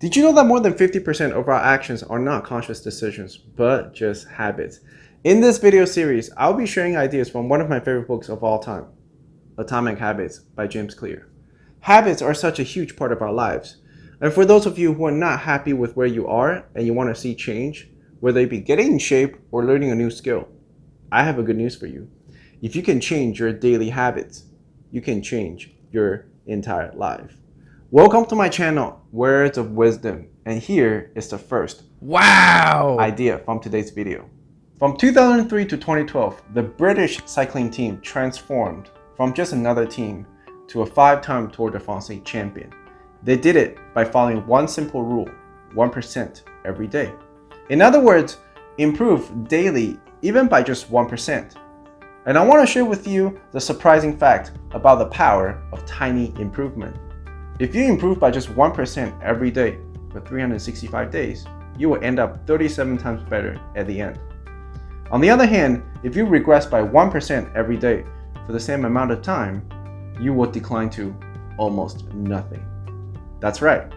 Did you know that more than 50% of our actions are not conscious decisions, but just habits? In this video series, I'll be sharing ideas from one of my favorite books of all time, Atomic Habits by James Clear. Habits are such a huge part of our lives. And for those of you who are not happy with where you are and you want to see change, whether it be getting in shape or learning a new skill, I have a good news for you. If you can change your daily habits, you can change your entire life. Welcome to my channel, Words of Wisdom, and here is the first idea from today's video. From 2003 to 2012, the British cycling team transformed from just another team to a 5-time Tour de France champion. They did it by following one simple rule, 1% every day. In other words, improve daily, even by just 1%. And I want to share with you the surprising fact about the power of tiny improvement. If you improve by just 1% every day for 365 days, you will end up 37 times better at the end. On the other hand, if you regress by 1% every day for the same amount of time, you will decline to almost nothing. That's right.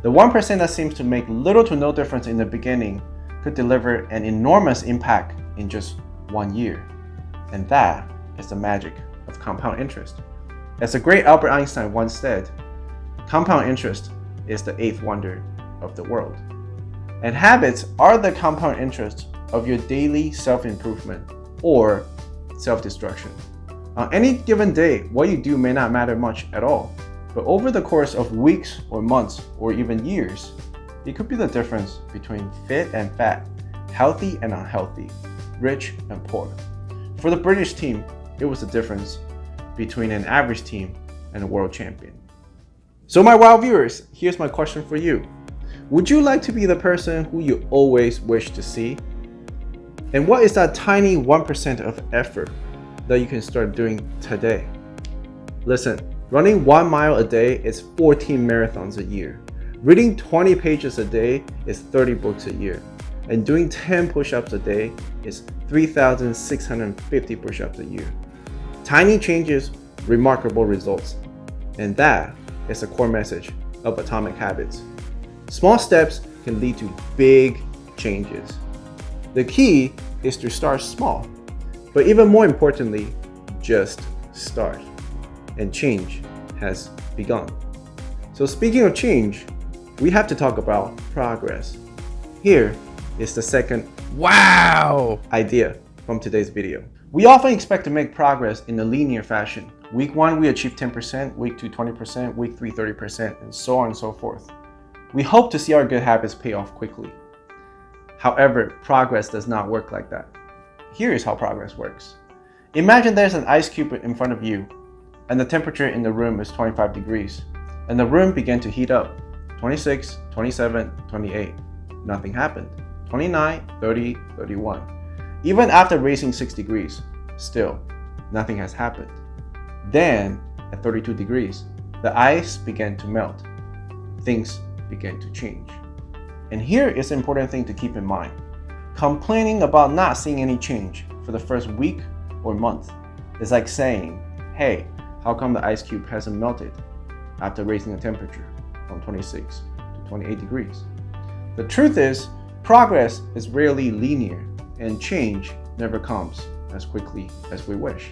The 1% that seems to make little to no difference in the beginning could deliver an enormous impact in just 1 year. And that is the magic of compound interest. As the great Albert Einstein once said, compound interest is the 8th wonder of the world. And habits are the compound interest of your daily self-improvement or self-destruction. On any given day, what you do may not matter much at all, but over the course of weeks or months or even years, it could be the difference between fit and fat, healthy and unhealthy, rich and poor. For the British team, it was the difference between an average team and a world champion. So my WOW viewers, here's my question for you. Would you like to be the person who you always wish to see? And what is that tiny 1% of effort that you can start doing today? Listen, running 1 mile a day is 14 marathons a year. Reading 20 pages a day is 30 books a year. And doing 10 push-ups a day is 3,650 push-ups a year. Tiny changes, remarkable results. And that is the core message of Atomic Habits. Small steps can lead to big changes. The key is to start small, but even more importantly, just start. And change has begun. So speaking of change, we have to talk about progress. Here is the second idea from today's video. We often expect to make progress in a linear fashion. Week 1, we achieve 10%, week 2, 20%, week 3, 30%, and so on and so forth. We hope to see our good habits pay off quickly. However, progress does not work like that. Here is how progress works. Imagine there's an ice cube in front of you, and the temperature in the room is 25 degrees, and the room began to heat up. 26, 27, 28. Nothing happened. 29, 30, 31. Even after raising 6 degrees, still, nothing has happened. Then, at 32 degrees, the ice began to melt. Things began to change. And here is an important thing to keep in mind. Complaining about not seeing any change for the first week or month is like saying, hey, how come the ice cube hasn't melted after raising the temperature from 26 to 28 degrees? The truth is, progress is rarely linear and change never comes as quickly as we wish.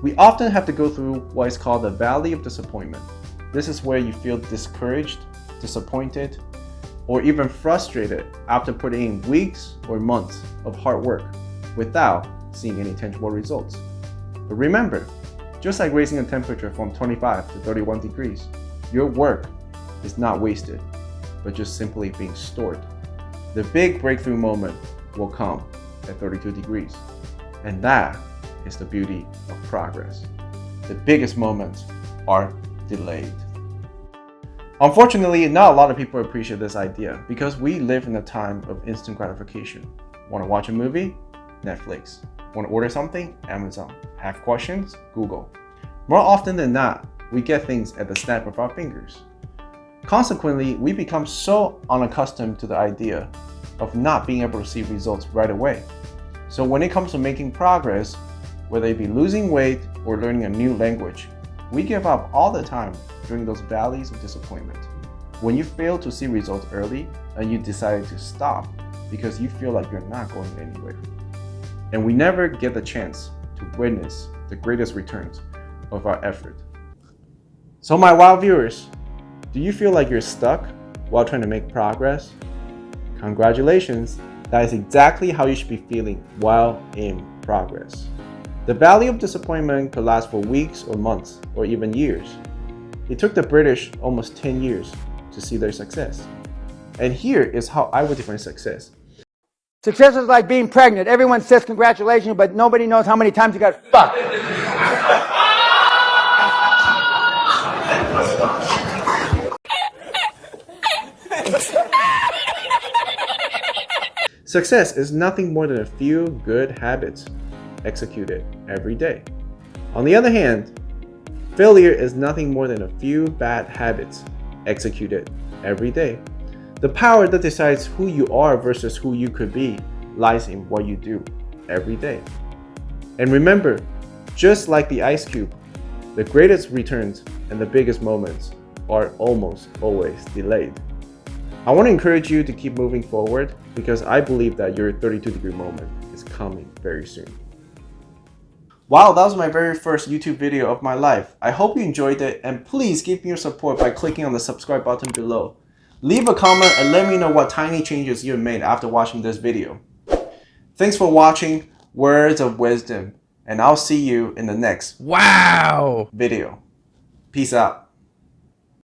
We often have to go through what is called the valley of disappointment. This is where you feel discouraged, disappointed, or even frustrated after putting in weeks or months of hard work without seeing any tangible results. But remember, just like raising the temperature from 25 to 31 degrees, your work is not wasted, but just simply being stored. The big breakthrough moment will come at 32 degrees. And that is the beauty of progress. The biggest moments are delayed. Unfortunately, not a lot of people appreciate this idea because we live in a time of instant gratification. Want to watch a movie? Netflix. Want to order something? Amazon. Have questions? Google. More often than not, we get things at the snap of our fingers. Consequently, we become so unaccustomed to the idea of not being able to see results right away. So when it comes to making progress, whether it be losing weight or learning a new language, we give up all the time during those valleys of disappointment. When you fail to see results early and you decide to stop because you feel like you're not going anywhere. And we never get the chance to witness the greatest returns of our effort. So my WOW viewers, do you feel like you're stuck while trying to make progress? Congratulations, that is exactly how you should be feeling while in progress. The valley of disappointment could last for weeks or months or even years. It took the British almost 10 years to see their success. And here is how I would define success. Success is like being pregnant. Everyone says congratulations, but nobody knows how many times you got fucked. Success is nothing more than a few good habits executed every day. On the other hand, failure is nothing more than a few bad habits executed every day. The power that decides who you are versus who you could be lies in what you do every day. And remember, just like the ice cube, the greatest returns and the biggest moments are almost always delayed. I want to encourage you to keep moving forward because I believe that your 32-degree moment is coming very soon. Wow, that was my very first YouTube video of my life. I hope you enjoyed it, and please give me your support by clicking on the subscribe button below. Leave a comment and let me know what tiny changes you have made after watching this video. Thanks for watching Words of Wisdom, and I'll see you in the next video. Peace out.